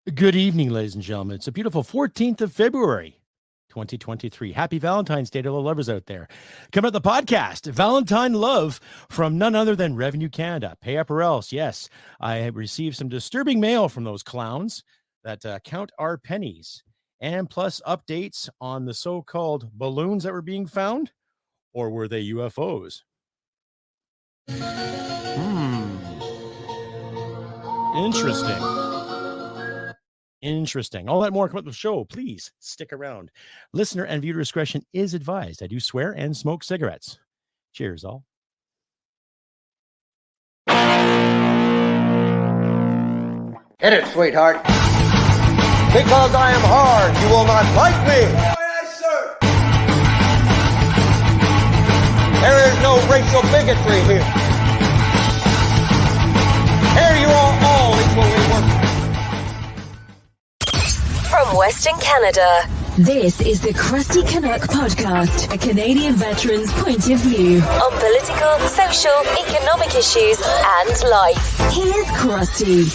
Good evening, ladies and gentlemen. It's a beautiful 14th of February, 2023. Happy Valentine's Day to all the lovers out there. Coming up the podcast, Valentine love from none other than Revenue Canada. Pay up or else. Yes, I have received some disturbing mail from those clowns that count our pennies. And plus updates on the so-called balloons that were being found, or were they UFOs? Interesting. All that more come up with the show. Please stick around. Listener and viewer discretion is advised. I do swear and smoke cigarettes. Cheers, all. Hit it, sweetheart. Because I am hard, you will not like me. Yes, sir. There is no racial bigotry here. Here you are all equally worthless. From Western Canada, this is the Crusty Canuck podcast, a Canadian veteran's point of view on political, social, economic issues, and life. Here's Crusty.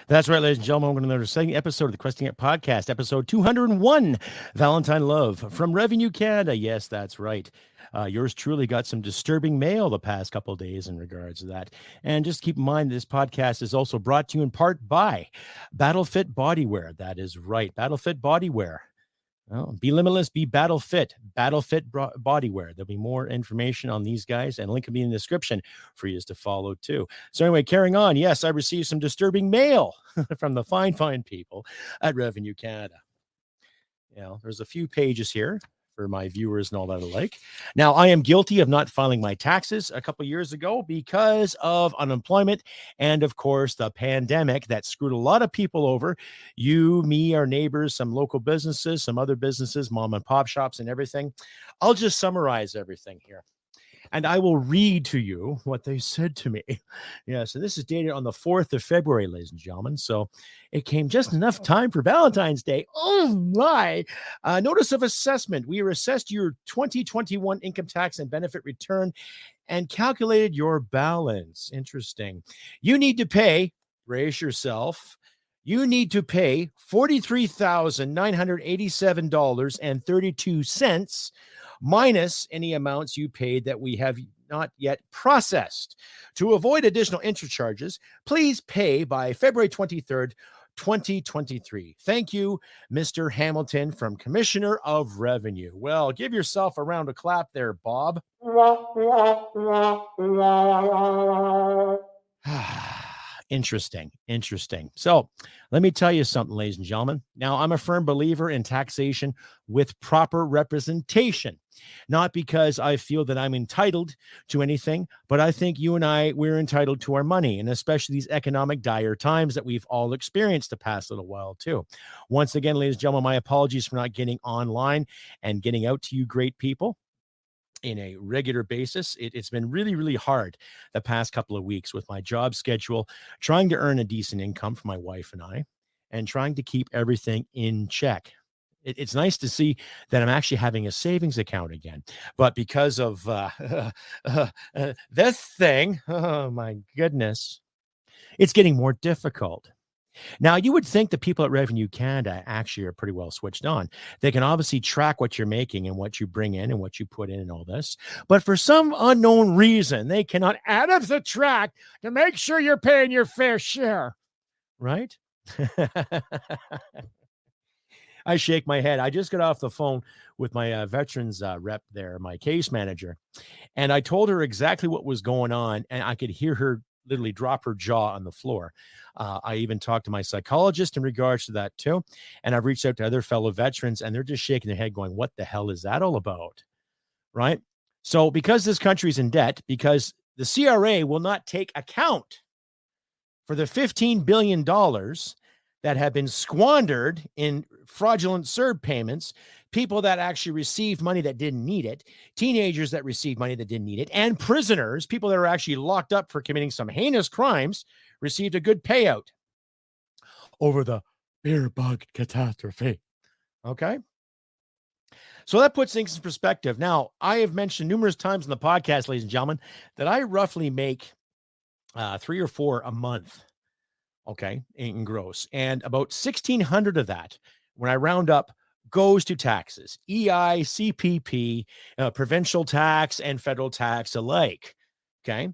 That's right, ladies and gentlemen. We're going to another exciting episode of the Crusty Canuck podcast, episode 201, Valentine Love from Revenue Canada. Yes, that's right. Yours truly got some disturbing mail the past couple of days in regards to that. And just keep in mind, this podcast is also brought to you in part by BattleFit Bodywear. That is right, BattleFit Bodywear. Well, be limitless, be BattleFit Bodywear. There'll be more information on these guys, and link will be in the description for you to follow too. So anyway, carrying on. Yes, I received some disturbing mail from the fine people at Revenue Canada. There's a few pages here for my viewers and all that alike. Now, I am guilty of not filing my taxes a couple years ago because of unemployment and, of course, the pandemic that screwed a lot of people over. You, me, our neighbors, some local businesses, some other businesses, mom and pop shops and everything. I'll just summarize everything here. And I will read to you what they said to me. Yeah, so this is dated on the 4th of February, ladies and gentlemen. So it came just enough time for Valentine's Day. Oh, my. Notice of assessment. We assessed your 2021 income tax and benefit return and calculated your balance. Interesting. You need to pay, brace yourself, you need to pay $43,987.32 minus any amounts you paid that we have not yet processed. To avoid additional interest charges, please pay by February 23rd, 2023. Thank you, Mr. Hamilton from Commissioner of Revenue. Well, give yourself a round of clap there, Bob. Interesting. So let me tell you something, ladies and gentlemen. Now, I'm a firm believer in taxation with proper representation, not because I feel that I'm entitled to anything, but I think you and we're entitled to our money, and especially these economic dire times that we've all experienced the past little while too. Once again, ladies and gentlemen, my apologies for not getting online and getting out to you great people in a regular basis. It's been really, really hard the past couple of weeks with my job schedule, trying to earn a decent income for my wife and I, and trying to keep everything in check. It's nice to see that I'm actually having a savings account again. But because of this thing, oh my goodness, it's getting more difficult. Now, you would think the people at Revenue Canada actually are pretty well switched on. They can obviously track what you're making and what you bring in and what you put in and all this. But for some unknown reason, they cannot add up the track to make sure you're paying your fair share. Right? I shake my head. I just got off the phone with my veterans rep there, my case manager, and I told her exactly what was going on, and I could hear her literally drop her jaw on the floor. I even talked to my psychologist in regards to that too. And I've reached out to other fellow veterans, and they're just shaking their head going, what the hell is that all about? Right? So because this country's in debt, because the CRA will not take account for the $15 billion that have been squandered in fraudulent CERB payments, people that actually received money that didn't need it, teenagers that received money that didn't need it, and prisoners, people that are actually locked up for committing some heinous crimes, received a good payout over the beer bug catastrophe. Okay? So that puts things in perspective. Now, I have mentioned numerous times in the podcast, ladies and gentlemen, that I roughly make 3 or 4 a month okay, in gross. And about 1,600 of that, when I round up, goes to taxes, EI, CPP, provincial tax, and federal tax alike. Okay.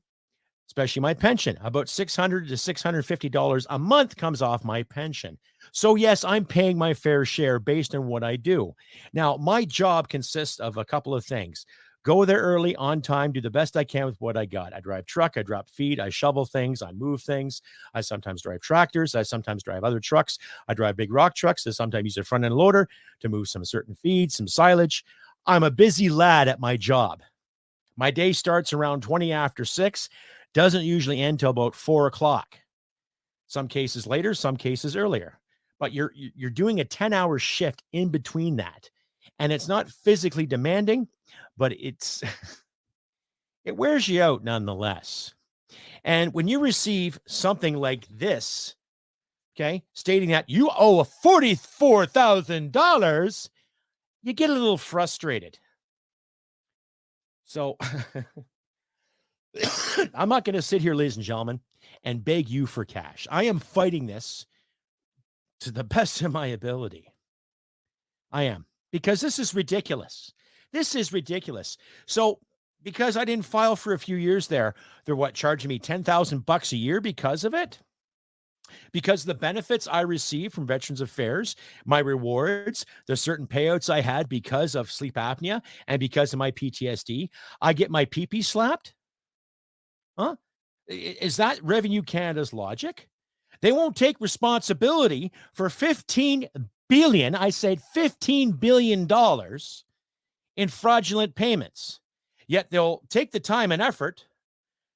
Especially my pension. About $600 to $650 a month comes off my pension. So yes, I'm paying my fair share based on what I do. Now, my job consists of a couple of things. Go there early, on time, do the best I can with what I got. I drive truck, I drop feed, I shovel things, I move things. I sometimes drive tractors, I sometimes drive other trucks. I drive big rock trucks, I sometimes use a front end loader to move some certain feed, some silage. I'm a busy lad at my job. My day starts around 20 after 6, doesn't usually end till about 4 o'clock. Some cases later, some cases earlier. But you're doing a 10-hour shift in between that. And it's not physically demanding, but it wears you out nonetheless. And when you receive something like this, okay, stating that you owe $44,000, you get a little frustrated. So I'm not going to sit here, ladies and gentlemen, and beg you for cash. I am fighting this to the best of my ability. I am, because this is ridiculous. This is ridiculous. So because I didn't file for a few years there, they're charging me $10,000 a year because of it? Because the benefits I receive from Veterans Affairs, my rewards, the certain payouts I had because of sleep apnea and because of my PTSD, I get my pee-pee slapped? Huh? Is that Revenue Canada's logic? They won't take responsibility for $15 billion, I said $15 billion in fraudulent payments. Yet they'll take the time and effort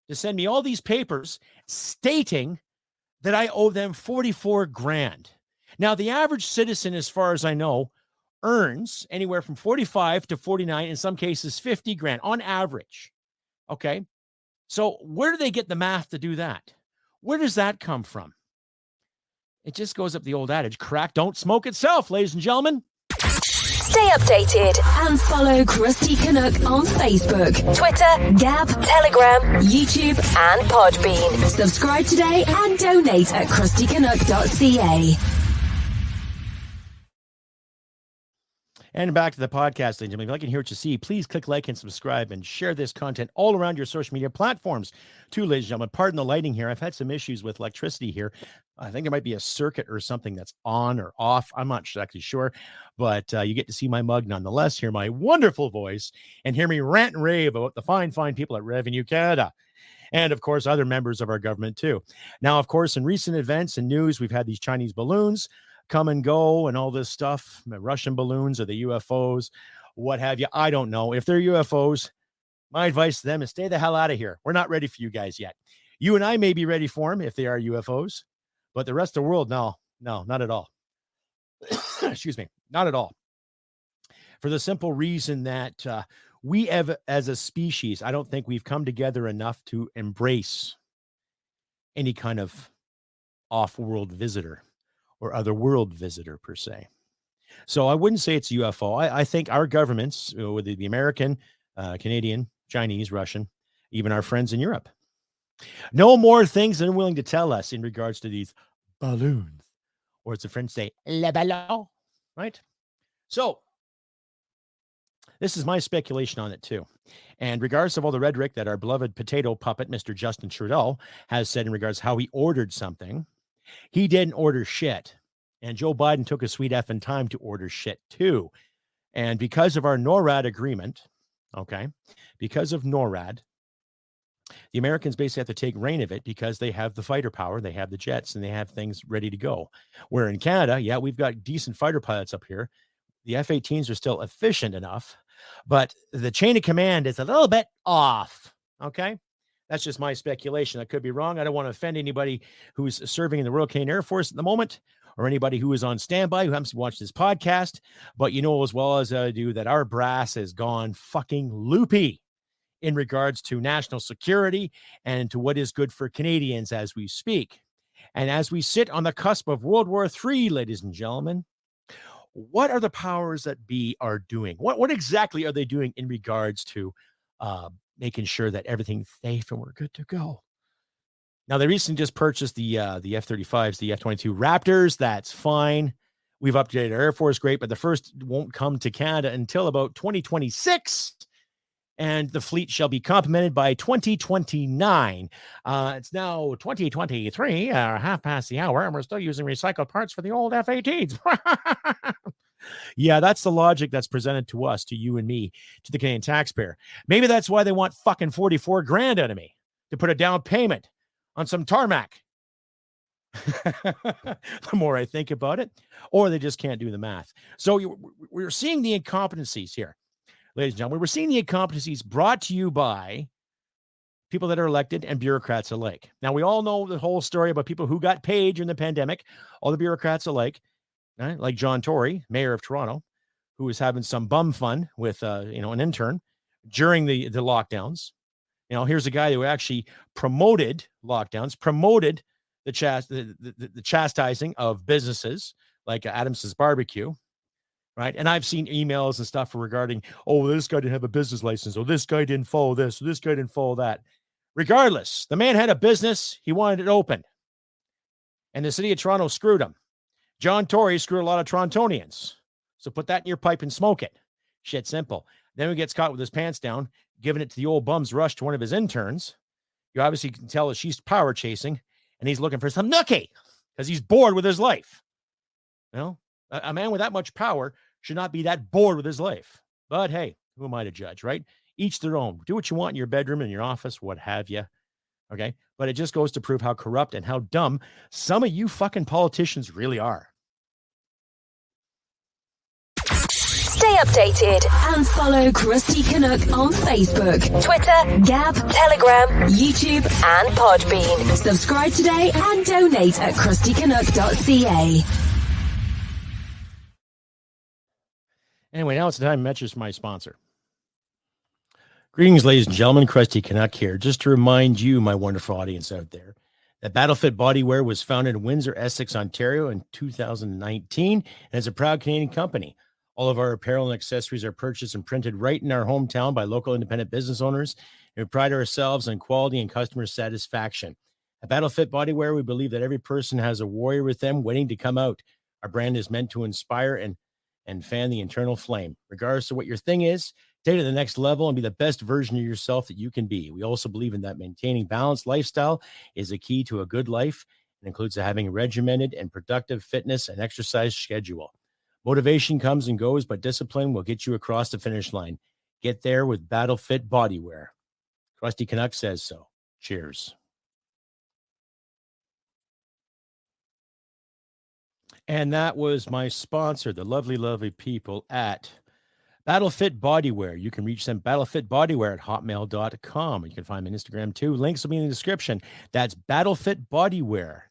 to send me all these papers stating that I owe them 44 grand. Now, the average citizen, as far as I know, earns anywhere from 45 to 49, in some cases 50 grand on average. Okay. So where do they get the math to do that? Where does that come from? It just goes up the old adage, crack don't smoke itself, ladies and gentlemen. Stay updated and follow Crusty Canuck on Facebook, Twitter, Gab, Telegram, YouTube, and Podbean. Subscribe today and donate at crustycanuck.ca. And back to the podcast, ladies and gentlemen. If you like and hear what you see, please click like and subscribe and share this content all around your social media platforms too, ladies and gentlemen. Pardon the lighting here. I've had some issues with electricity here. I think there might be a circuit or something that's on or off. I'm not exactly sure, but you get to see my mug nonetheless, hear my wonderful voice, and hear me rant and rave about the fine people at Revenue Canada. And, of course, other members of our government, too. Now, of course, in recent events and news, we've had these Chinese balloons come and go and all this stuff, the Russian balloons or the UFOs, what have you. I don't know. If they're UFOs, my advice to them is stay the hell out of here. We're not ready for you guys yet. You and I may be ready for them if they are UFOs, but the rest of the world, no, not at all. Excuse me, not at all. For the simple reason that we have, as a species, I don't think we've come together enough to embrace any kind of off-world visitor or other world visitor per se. So I wouldn't say it's UFO. I think our governments, whether the American, Canadian, Chinese, Russian, even our friends in Europe, know more things than they're willing to tell us in regards to these balloons, or as the French say, le ballon, right? So this is my speculation on it too. And regardless of all the rhetoric that our beloved potato puppet, Mr. Justin Trudeau, has said in regards to how he ordered something, he didn't order shit. And Joe Biden took a sweet effing time to order shit too. And because of our NORAD agreement, okay, because of NORAD, the Americans basically have to take reign of it because they have the fighter power, they have the jets, and they have things ready to go. Where in Canada, yeah, we've got decent fighter pilots up here. The F-18s are still efficient enough, but the chain of command is a little bit off, okay? That's just my speculation. I could be wrong. I don't want to offend anybody who's serving in the Royal Canadian Air Force at the moment, or anybody who is on standby who happens to watch this podcast. But you know as well as I do that our brass has gone fucking loopy in regards to national security and to what is good for Canadians as we speak. And as we sit on the cusp of World War III, ladies and gentlemen, what are the powers that be are doing? What exactly are they doing in regards to making sure that everything's safe and we're good to go? Now, they recently just purchased the F-35s, the F-22 Raptors. That's fine. We've updated our Air Force, great, but the first won't come to Canada until about 2026, and the fleet shall be complemented by 2029. It's now 2023, half past the hour, and we're still using recycled parts for the old F-18s. Yeah, that's the logic that's presented to us, to you and me, to the Canadian taxpayer. Maybe that's why they want fucking 44 grand out of me to put a down payment on some tarmac. The more I think about it, or they just can't do the math. So we're seeing the incompetencies here, ladies and gentlemen. We're seeing the incompetencies brought to you by people that are elected and bureaucrats alike. Now, we all know the whole story about people who got paid during the pandemic, all the bureaucrats alike, right? Like John Tory, mayor of Toronto, who was having some bum fun with an intern during the lockdowns. Here's a guy who actually promoted lockdowns, promoted the chastising of businesses like Adams's Barbecue, right? And I've seen emails and stuff regarding, oh, this guy didn't have a business license, or this guy didn't follow this, or this guy didn't follow that. Regardless, the man had a business. He wanted it open. And the city of Toronto screwed him. John Tory screwed a lot of Torontonians. So put that in your pipe and smoke it. Shit simple. Then he gets caught with his pants down, giving it to the old bum's rush to one of his interns. You obviously can tell that she's power chasing, and he's looking for some nookie because he's bored with his life. A man with that much power should not be that bored with his life. But hey, who am I to judge, right? Each their own. Do what you want in your bedroom, in your office, what have you. Okay? But it just goes to prove how corrupt and how dumb some of you fucking politicians really are. Stay updated and follow Crusty Canuck on Facebook, Twitter, Gab, Telegram, YouTube, and Podbean. Subscribe today and donate at crustycanuck.ca. Anyway, now it's the time to mention my sponsor. Greetings, ladies and gentlemen. Crusty Canuck here. Just to remind you, my wonderful audience out there, that Battlefit Bodywear was founded in Windsor, Essex, Ontario in 2019 and is a proud Canadian company. All of our apparel and accessories are purchased and printed right in our hometown by local independent business owners. And we pride ourselves on quality and customer satisfaction. At Battlefit Bodywear, we believe that every person has a warrior with them waiting to come out. Our brand is meant to inspire and fan the internal flame. Regardless of what your thing is, take it to the next level and be the best version of yourself that you can be. We also believe in that maintaining balanced lifestyle is a key to a good life. It includes having a regimented and productive fitness and exercise schedule. Motivation comes and goes, but discipline will get you across the finish line. Get there with Battlefit Bodywear. Crusty Canuck says so. Cheers. And that was my sponsor, the lovely, lovely people at Battlefit Bodywear. You can reach them, battlefitbodywear at hotmail.com. You can find them on Instagram too. Links will be in the description. That's Battlefit Bodywear.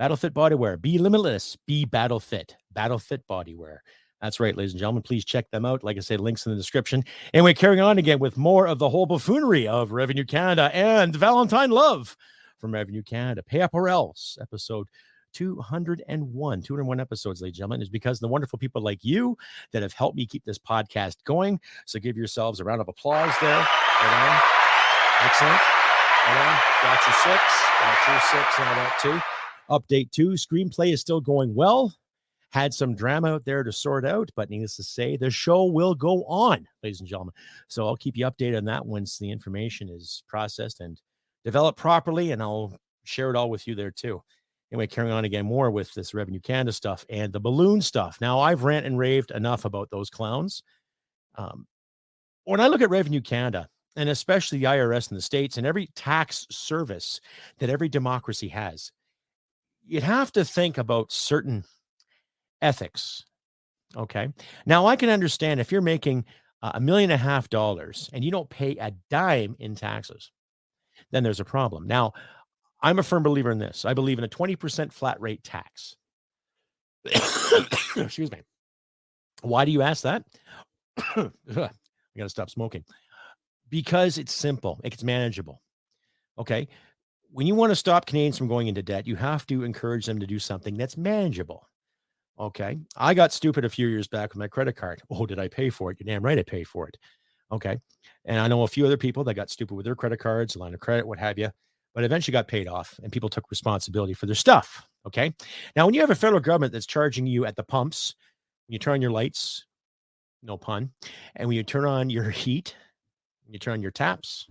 Battlefit Bodywear. Be limitless. Be Battlefit. Battlefit Bodywear. That's right, ladies and gentlemen. Please check them out. Like I said, links in the description. And we're carrying on again with more of the whole buffoonery of Revenue Canada and Valentine Love from Revenue Canada. Pay Up or Else, episode 201 episodes, ladies and gentlemen, is because of the wonderful people like you that have helped me keep this podcast going. So give yourselves a round of applause there. Right on. Excellent. Right on. Got your six. Got your six and all that too. Update 2, screenplay is still going well. Had some drama out there to sort out, but needless to say, the show will go on, ladies and gentlemen. So I'll keep you updated on that once the information is processed and developed properly, and I'll share it all with you there too. Anyway, carrying on again more with this Revenue Canada stuff and the balloon stuff. Now, I've ranted and raved enough about those clowns. When I look at Revenue Canada, and especially the IRS in the States and every tax service that every democracy has, you'd have to think about certain ethics. Okay. Now, I can understand if you're making $1.5 million and you don't pay a dime in taxes, then there's a problem. Now, I'm a firm believer in this. I believe in a 20% flat rate tax. Excuse me. Why do you ask that? I got to stop smoking. Because it's simple. It's manageable. Okay. When you want to stop Canadians from going into debt, you have to encourage them to do something that's manageable. Okay. I got stupid a few years back with my credit card. Oh, did I pay for it? You're damn right I paid for it. Okay. And I know a few other people that got stupid with their credit cards, line of credit, what have you. but eventually got paid off and people took responsibility for their stuff. Okay. Now, when you have a federal government that's charging you at the pumps, when you turn on your lights, no pun, and when you turn on your heat, you turn on your taps,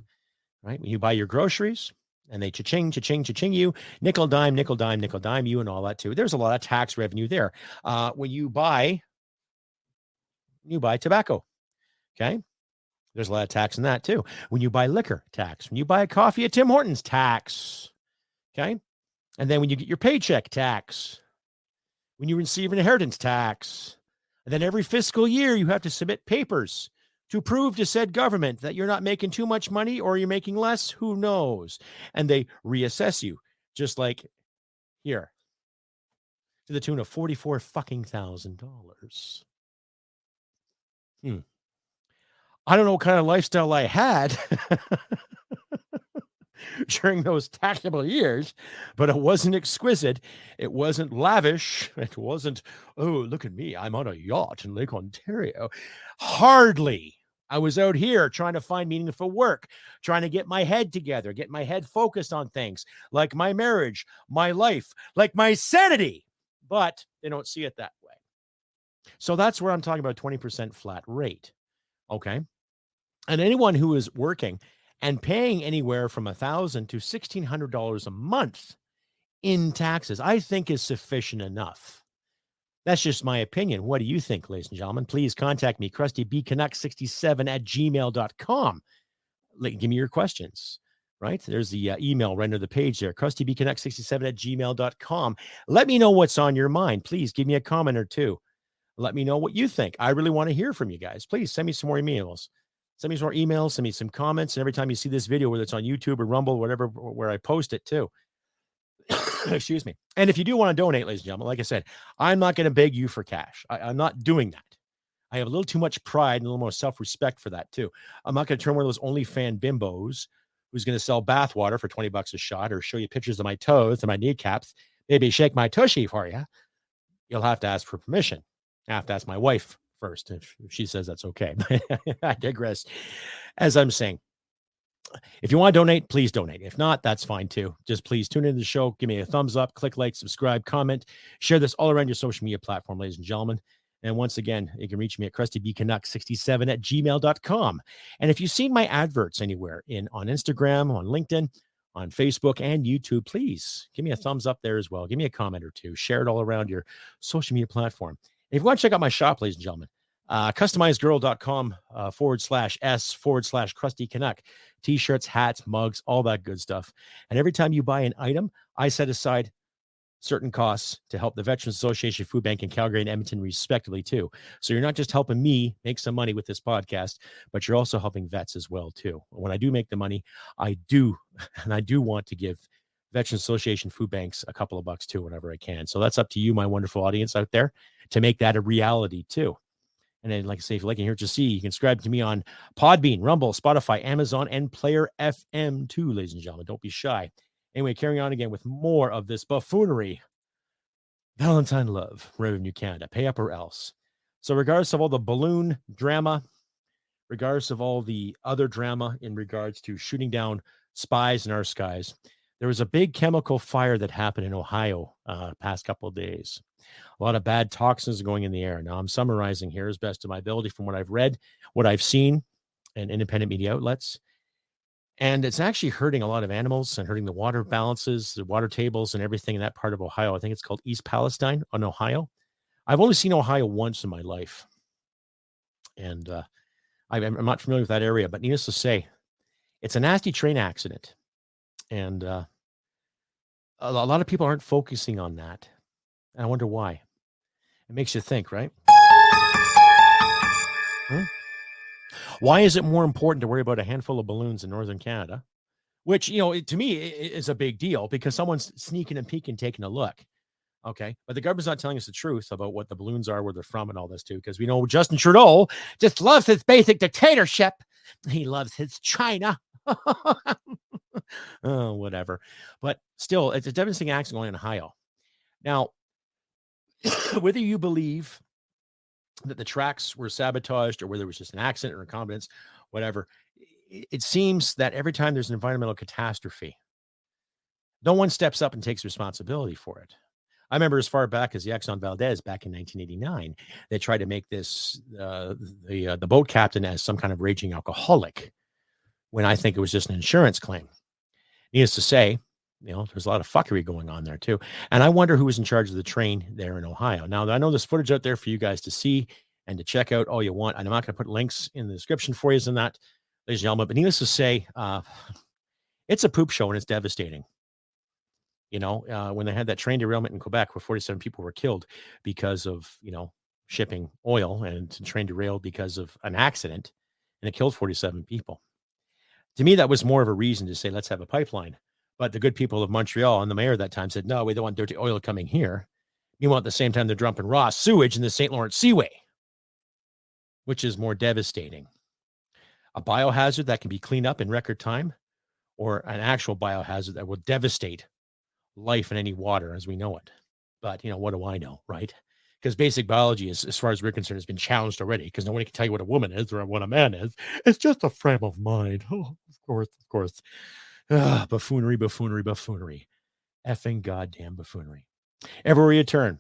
right? When you buy your groceries and they cha-ching, cha-ching, cha-ching you, nickel, dime, nickel, dime, nickel, dime you and all that too. There's a lot of tax revenue there. When you buy tobacco, okay? There's a lot of tax in that too. When you buy liquor, tax. When you buy a coffee at Tim Hortons, tax, okay? And then when you get your paycheck, tax. When you receive an inheritance, tax. And then every fiscal year, you have to submit papers to prove to said government that you're not making too much money or you're making less. Who knows? And they reassess you, just like here, to the tune of $44,000. I don't know what kind of lifestyle I had during those taxable years, but it wasn't exquisite. It wasn't lavish. It wasn't, oh, look at me, I'm on a yacht in Lake Ontario. Hardly. I was out here trying to find meaningful work, trying to get my head together, get my head focused on things like my marriage, my life, like my sanity, but they don't see it that way. So that's where I'm talking about 20% flat rate. Okay. And anyone who is working and paying anywhere from $1,000 to $1,600 a month in taxes, I think is sufficient enough. That's just my opinion. What do you think, ladies and gentlemen? Please contact me, crustybcanuck67@gmail.com. Give me your questions, right? There's the email right under the page there, crustybcanuck67@gmail.com. Let me know what's on your mind. Please give me a comment or two. Let me know what you think. I really want to hear from you guys. Please send me some more emails. Send me some more emails, send me some comments. And every time you see this video, whether it's on YouTube or Rumble, whatever, where I post it too. Excuse me. And if you do want to donate, ladies and gentlemen, like I said, I'm not going to beg you for cash. I'm not doing that. I have a little too much pride and a little more self-respect for that too. I'm not going to turn one of those OnlyFans bimbos who's going to sell bathwater for $20 a shot or show you pictures of my toes and my kneecaps, maybe shake my tushy for you. You'll have to ask for permission. I have to ask my wife first if she says that's okay. I digress. As I'm saying, if you want to donate, please donate. If not, that's fine too. Just please tune into the show. Give me a thumbs up, click like, subscribe, comment, share this all around your social media platform, ladies and gentlemen. And once again, you can reach me at crustybcanuck67@gmail.com. And if you've seen my adverts anywhere on Instagram, on LinkedIn, on Facebook and YouTube, please give me a thumbs up there as well. Give me a comment or two. Share it all around your social media platform. If you want to check out my shop, ladies and gentlemen, customizedgirl.com /Crusty Canuck. T-shirts, hats, mugs, all that good stuff. And every time you buy an item, I set aside certain costs to help the Veterans Association Food Bank in Calgary and Edmonton, respectively, too. So you're not just helping me make some money with this podcast, but you're also helping vets as well, too. When I do make the money, I do want to give Veterans Association food banks a couple of bucks too, whenever I can. So that's up to you, my wonderful audience out there, to make that a reality too. And then, like I say, if you like and hear to see, you can subscribe to me on Podbean, Rumble, Spotify, Amazon, and Player FM too, ladies and gentlemen. Don't be shy. Anyway, carrying on again with more of this buffoonery. Valentine Love, Revenue Canada, pay up or else. So regardless of all the balloon drama, regardless of all the other drama in regards to shooting down spies in our skies, there was a big chemical fire that happened in Ohio past couple of days. A lot of bad toxins going in the air. Now, I'm summarizing here as best of my ability from what I've read, what I've seen in independent media outlets. And it's actually hurting a lot of animals and hurting the water balances, the water tables, and everything in that part of Ohio. I think it's called East Palestine in Ohio. I've only seen Ohio once in my life. And I'm not familiar with that area, but needless to say, it's a nasty train accident. And a lot of people aren't focusing on that. And I wonder why. It makes you think, right? Why is it more important to worry about a handful of balloons in northern Canada? Which, to me, is a big deal because someone's sneaking and peeking, taking a look. Okay. But the government's not telling us the truth about what the balloons are, where they're from, and all this, too. Because we know Justin Trudeau just loves his basic dictatorship. He loves his China. Oh, whatever. But still, it's a devastating accident going in Ohio. Now, whether you believe that the tracks were sabotaged or whether it was just an accident or incompetence, whatever, it seems that every time there's an environmental catastrophe, No one steps up and takes responsibility for it. I remember as far back as the Exxon Valdez back in 1989, they tried to make this the boat captain as some kind of raging alcoholic, when I think it was just an insurance claim. Needless to say, there's a lot of fuckery going on there too. And I wonder who was in charge of the train there in Ohio. Now, I know there's footage out there for you guys to see and to check out all you want. And I'm not going to put links in the description for you in that, ladies and gentlemen. But needless to say, it's a poop show and it's devastating. When they had that train derailment in Quebec where 47 people were killed because of, shipping oil, and the train derailed because of an accident, and it killed 47 people. To me, that was more of a reason to say, let's have a pipeline. But the good people of Montreal and the mayor at that time said, no, we don't want dirty oil coming here. Meanwhile, at the same time, they're dumping raw sewage in the St. Lawrence Seaway, which is more devastating. A biohazard that can be cleaned up in record time, or an actual biohazard that will devastate life in any water as we know it. But, what do I know, right? Because basic biology, is, as far as we're concerned, has been challenged already, because nobody can tell you what a woman is or what a man is. It's just a frame of mind. Oh, of course. Buffoonery. Effing goddamn buffoonery. Everywhere you turn.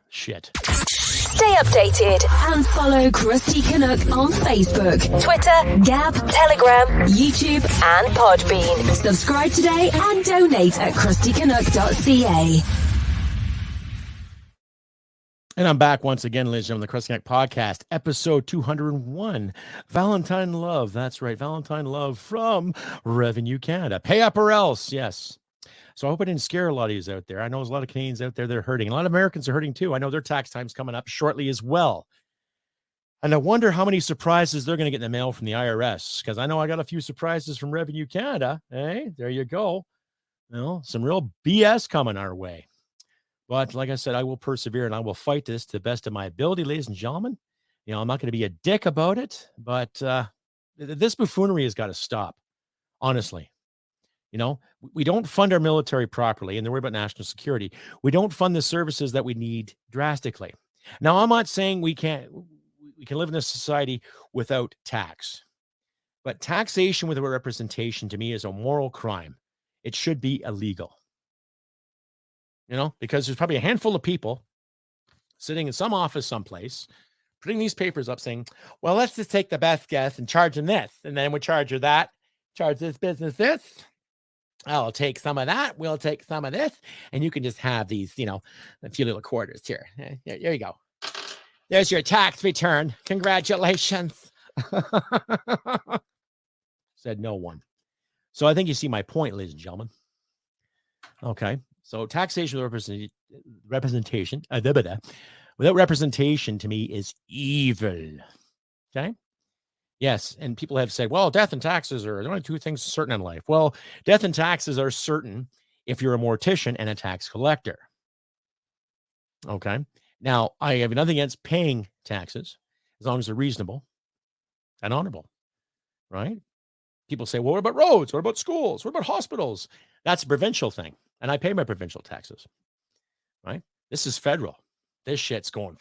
Shit. Stay updated and follow Crusty Canuck on Facebook, Twitter, Gab, Telegram, YouTube, and Podbean. Subscribe today and donate at crustycanuck.ca. And I'm back once again, ladies and gentlemen, the Crusty Canuck Podcast, episode 201, Valentine Love. That's right, Valentine Love from Revenue Canada. Pay up or else, yes. So I hope I didn't scare a lot of you out there. I know there's a lot of Canadians out there that are hurting. A lot of Americans are hurting too. I know their tax time's coming up shortly as well. And I wonder how many surprises they're going to get in the mail from the IRS, because I know I got a few surprises from Revenue Canada. Hey, there you go. Some real BS coming our way. But like I said, I will persevere and I will fight this to the best of my ability, ladies and gentlemen. I'm not going to be a dick about it, but this buffoonery has got to stop, honestly. We don't fund our military properly, and they're worried about national security. We don't fund the services that we need drastically. Now, I'm not saying we can live in this society without tax, but taxation without representation to me is a moral crime. It should be illegal. Because there's probably a handful of people sitting in some office someplace, putting these papers up saying, well, let's just take the best guess and charge them this. And then we charge her that, charge this business this. I'll take some of that. We'll take some of this. And you can just have these, a few little quarters here. There you go. There's your tax return. Congratulations. Said no one. So I think you see my point, ladies and gentlemen. Okay. So taxation with representation, without representation to me is evil. Okay. Yes. And people have said, well, death and taxes are the only two things certain in life. Well, death and taxes are certain if you're a mortician and a tax collector. Okay. Now, I have nothing against paying taxes as long as they're reasonable and honorable, right? People say, well, what about roads? What about schools? What about hospitals? That's a provincial thing. And I pay my provincial taxes, right? This is federal. This shit's going,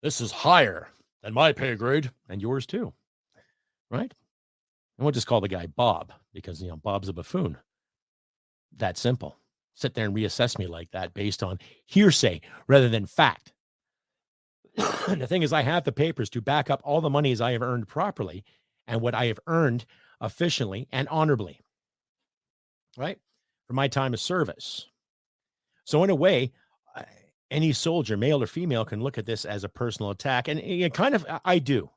this is higher than my pay grade and yours too, right? And we'll just call the guy Bob because, Bob's a buffoon. That simple. Sit there and reassess me like that based on hearsay rather than fact. The thing is, I have the papers to back up all the monies I have earned properly and what I have earned efficiently and honorably, right? For my time of service. So in a way, any soldier, male or female, can look at this as a personal attack. And I do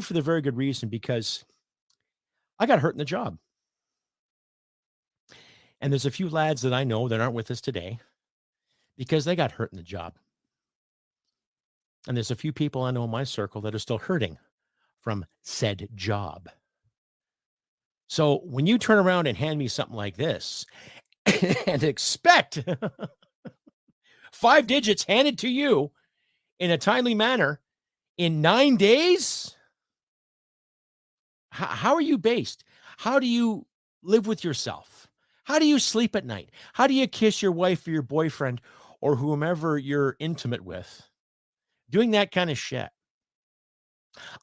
for the very good reason, because I got hurt in the job. And there's a few lads that I know that aren't with us today because they got hurt in the job. And there's a few people I know in my circle that are still hurting from said job. So when you turn around and hand me something like this and expect 5 digits handed to you in a timely manner in 9 days, how are you based? How do you live with yourself? How do you sleep at night? How do you kiss your wife or your boyfriend or whomever you're intimate with? Doing that kind of shit.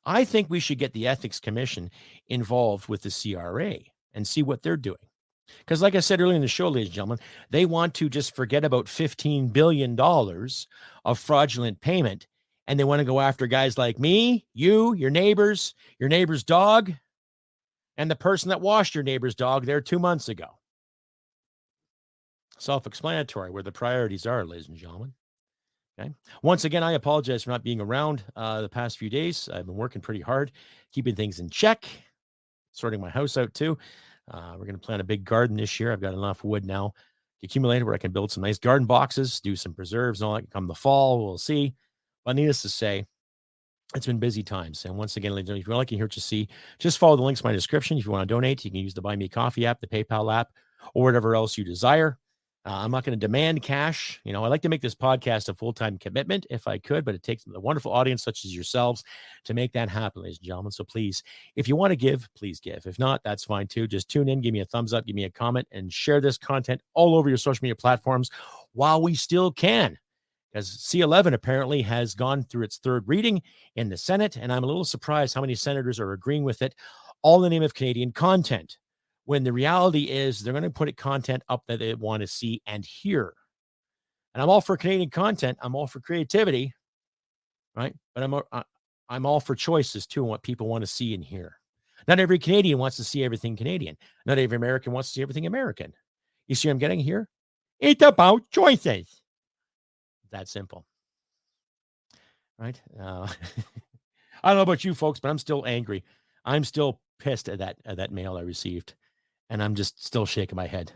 I think we should get the Ethics Commission involved with the CRA and see what they're doing. Because like I said earlier in the show, ladies and gentlemen, they want to just forget about $15 billion of fraudulent payment. And they want to go after guys like me, you, your neighbor's dog, and the person that washed your neighbor's dog there 2 months ago. Self-explanatory where the priorities are, ladies and gentlemen. Okay. Once again, I apologize for not being around the past few days. I've been working pretty hard, keeping things in check, sorting my house out too. We're going to plant a big garden this year. I've got enough wood now accumulated where I can build some nice garden boxes, do some preserves and all that. Come the fall, we'll see. But needless to say, it's been busy times. And once again, ladies and gentlemen, if you like to hear what you see, just follow the links in my description. If you want to donate, you can use the Buy Me Coffee app, the PayPal app, or whatever else you desire. I'm not going to demand cash. I like to make this podcast a full-time commitment if I could, but it takes a wonderful audience such as yourselves to make that happen, ladies and gentlemen. So please, if you want to give, please give. If not, that's fine too. Just tune in, give me a thumbs up, give me a comment, and share this content all over your social media platforms while we still can. Because C11 apparently has gone through its third reading in the Senate, and I'm a little surprised how many senators are agreeing with it, all in the name of Canadian content. When the reality is they're going to put content up that they want to see and hear. And I'm all for Canadian content. I'm all for creativity, right? But I'm all for choices too, and what people want to see and hear. Not every Canadian wants to see everything Canadian. Not every American wants to see everything American. You see what I'm getting here? It's about choices. That simple, right? I don't know about you folks, but I'm still angry. I'm still pissed at that mail I received. And I'm just still shaking my head.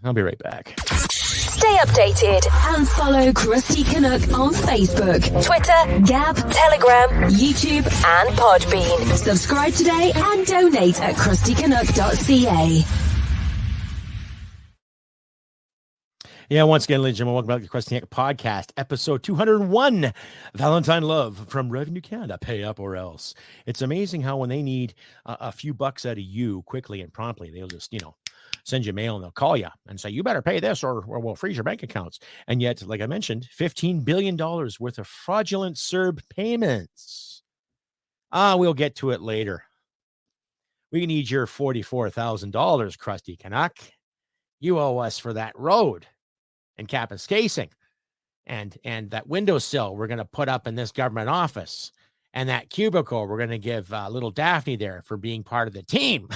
I'll be right back. Stay updated and follow Crusty Canuck on Facebook, Twitter, Gab, Telegram, YouTube, and Podbean. Subscribe today and donate at crustycanuck.ca. Yeah, once again, ladies and gentlemen, welcome back to the Crusty Canuck Podcast, episode 201, Valentine Love from Revenue Canada, pay up or else. It's amazing how when they need a few bucks out of you quickly and promptly, they'll just, send you mail and they'll call you and say, you better pay this or we'll freeze your bank accounts. And yet, like I mentioned, $15 billion worth of fraudulent CERB payments. We'll get to it later. We need your $44,000, Crusty Canuck. You owe us for that road. And Kappa's casing and that windowsill we're going to put up in this government office and that cubicle we're going to give little Daphne there for being part of the team.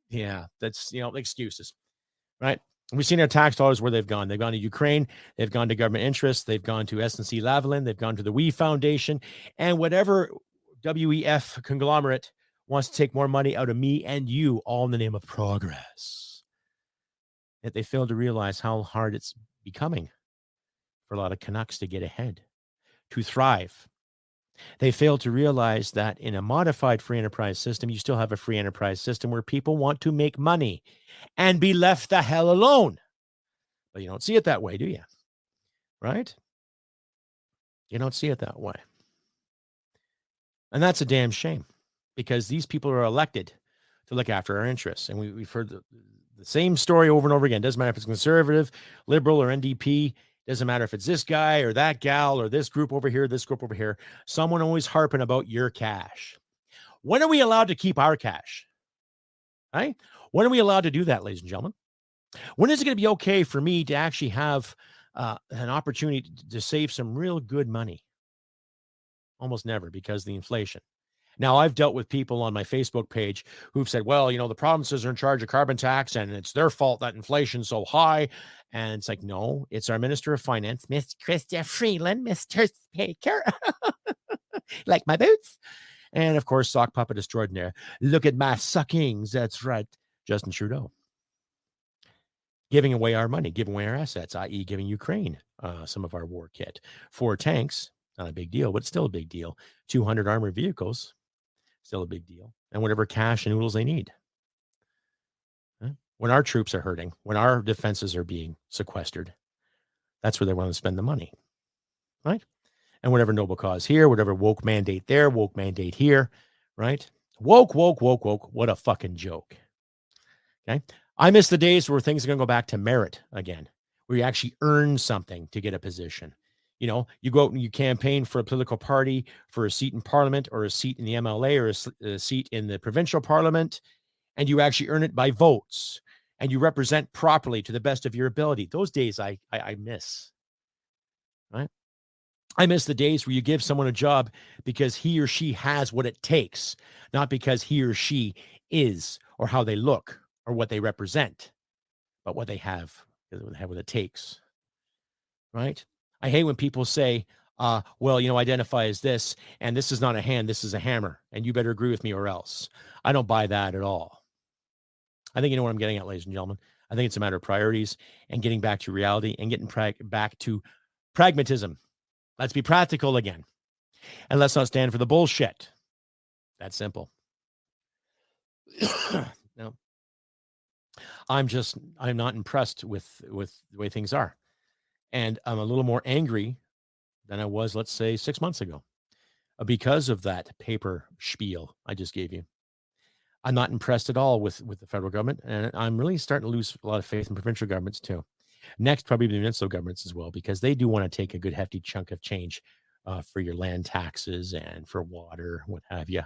Yeah, that's, excuses, right? We've seen our tax dollars where they've gone. They've gone to Ukraine. They've gone to government interests. They've gone to SNC Lavalin. They've gone to the WE Foundation and whatever WEF conglomerate wants to take more money out of me and you, all in the name of progress. That they fail to realize how hard it's becoming for a lot of Canucks to get ahead, to thrive. They fail to realize that in a modified free enterprise system, you still have a free enterprise system where people want to make money and be left the hell alone. But you don't see it that way, do you? Right? You don't see it that way. And that's a damn shame because these people are elected to look after our interests. And we've heard the same story over and over again. Doesn't matter if it's conservative, liberal, or NDP. Doesn't matter if it's this guy or that gal or this group over here, this group over here. Someone always harping about your cash. When are we allowed to keep our cash? Right? When are we allowed to do that, ladies and gentlemen? When is it going to be okay for me to actually have an opportunity to save some real good money? Almost never, because of the inflation. Now, I've dealt with people on my Facebook page who've said, well, the provinces are in charge of carbon tax and it's their fault that inflation's so high. And it's like, no, it's our Minister of Finance, Miss Chrystia Freeland, Mr. Speaker. Like my boots. And of course, sock puppet extraordinaire. Look at my suckings. That's right. Justin Trudeau. Giving away our money, giving away our assets, i.e. giving Ukraine some of our war kit. 4 tanks, not a big deal, but still a big deal. 200 armored vehicles. Still a big deal. And whatever cash and noodles they need. When our troops are hurting, when our defenses are being sequestered, that's where they want to spend the money. Right? And whatever noble cause here, whatever woke mandate there, woke mandate here. Right? Woke. What a fucking joke. Okay? I miss the days where things are going to go back to merit again, where you actually earn something to get a position. You go out and you campaign for a political party, for a seat in parliament or a seat in the MLA or a seat in the provincial parliament. and you actually earn it by votes, and you represent properly to the best of your ability. Those days I miss, right? I miss the days where you give someone a job because he or she has what it takes, not because he or she is or how they look or what they represent, but what they have what it takes, right? I hate when people say, well, identify as this, and this is not a hand, this is a hammer, and you better agree with me or else. I don't buy that at all. I think you know what I'm getting at, ladies and gentlemen. I think it's a matter of priorities and getting back to reality and getting back to pragmatism. Let's be practical again. And let's not stand for the bullshit. That's simple. No. I'm not impressed with the way things are. And I'm a little more angry than I was, let's say, 6 months ago because of that paper spiel I just gave you. I'm not impressed at all with the federal government, and I'm really starting to lose a lot of faith in provincial governments too. Next, probably the municipal governments as well, because they do want to take a good hefty chunk of change for your land taxes and for water, what have you,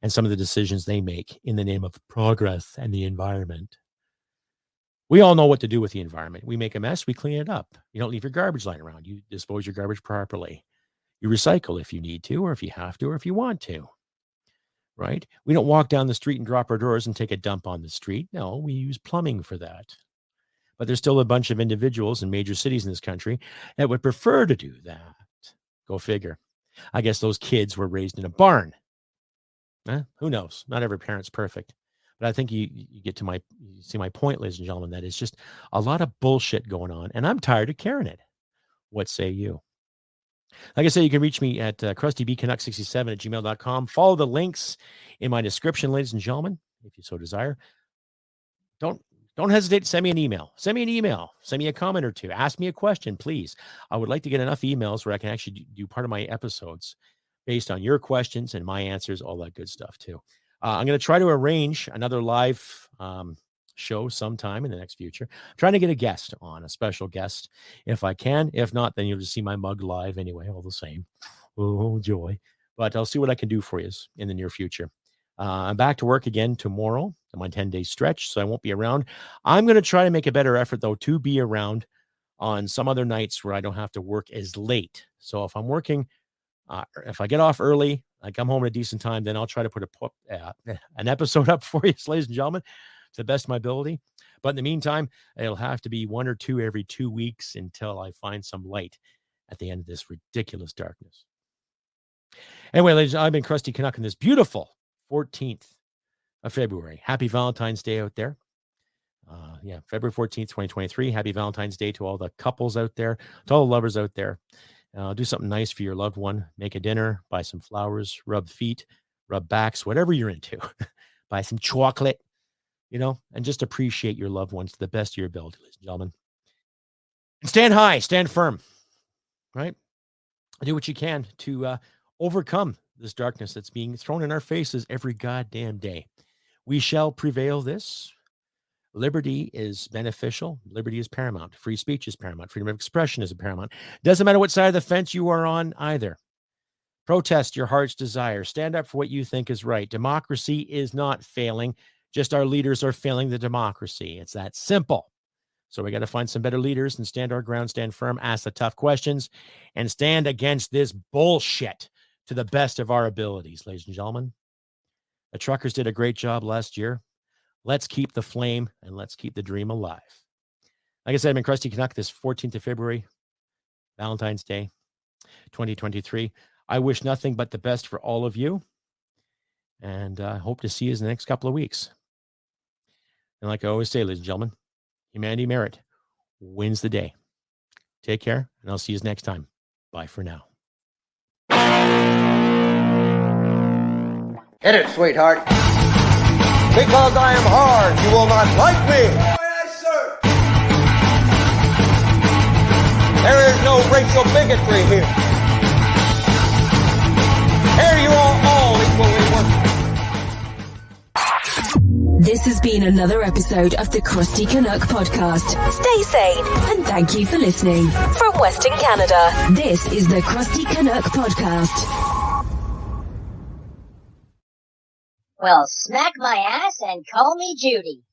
and some of the decisions they make in the name of progress and the environment. We all know what to do with the environment. We make a mess, we clean it up. You don't leave your garbage lying around. You dispose your garbage properly. You recycle if you need to, or if you have to, or if you want to. Right? We don't walk down the street and drop our drawers and take a dump on the street. No, we use plumbing for that. But there's still a bunch of individuals in major cities in this country that would prefer to do that. Go figure. I guess those kids were raised in a barn. Who knows? Not every parent's perfect. But I think you see my point, ladies and gentlemen, that is just a lot of bullshit going on. And I'm tired of carrying it. What say you? Like I said, you can reach me at crustybcanuck67@gmail.com. Follow the links in my description, ladies and gentlemen, if you so desire. Don't hesitate to send me an email. Send me a comment or two. Ask me a question, please. I would like to get enough emails where I can actually do part of my episodes based on your questions and my answers, all that good stuff too. I'm going to try to arrange another live show sometime in the next future. I'm trying to get a guest on, a special guest, if I can. If not, then you'll just see my mug live anyway, all the same. Oh, joy. But I'll see what I can do for you in the near future. I'm back to work again tomorrow, my 10-day stretch, so I won't be around. I'm going to try to make a better effort, though, to be around on some other nights where I don't have to work as late. So if I'm working, if I get off early, I come home at a decent time, then I'll try to put an episode up for you, ladies and gentlemen, to the best of my ability. But in the meantime, it'll have to be 1 or 2 every 2 weeks until I find some light at the end of this ridiculous darkness. Anyway, ladies, I've been Crusty Canuck on this beautiful 14th of February. Happy Valentine's Day out there. February 14th, 2023. Happy Valentine's Day to all the couples out there, to all the lovers out there. Do something nice for your loved one. Make a dinner, buy some flowers, rub feet, rub backs, whatever you're into. Buy some chocolate, and just appreciate your loved ones to the best of your ability, ladies and gentlemen. And stand high, stand firm, right? Do what you can to overcome this darkness that's being thrown in our faces every goddamn day. We shall prevail this. Liberty is beneficial. Liberty is paramount. Free speech is paramount. Freedom of expression is paramount. Doesn't matter what side of the fence you are on either. Protest your heart's desire. Stand up for what you think is right. Democracy is not failing. Just our leaders are failing the democracy. It's that simple. So we got to find some better leaders and stand our ground, stand firm, ask the tough questions, and stand against this bullshit to the best of our abilities, ladies and gentlemen. The truckers did a great job last year. Let's keep the flame and let's keep the dream alive. Like I said, I've been Crusty Canuck this 14th of February, Valentine's Day, 2023. I wish nothing but the best for all of you. And I hope to see you in the next couple of weeks. And like I always say, ladies and gentlemen, humanity merit wins the day. Take care, and I'll see you next time. Bye for now. Hit it, sweetheart. Because I am hard, you will not like me. Yes, sir. There is no racial bigotry here. Here you are all equally worthless. This has been another episode of the Crusty Canuck podcast. Stay sane and thank you for listening. From Western Canada, this is the Crusty Canuck podcast. Well, smack my ass and call me Judy.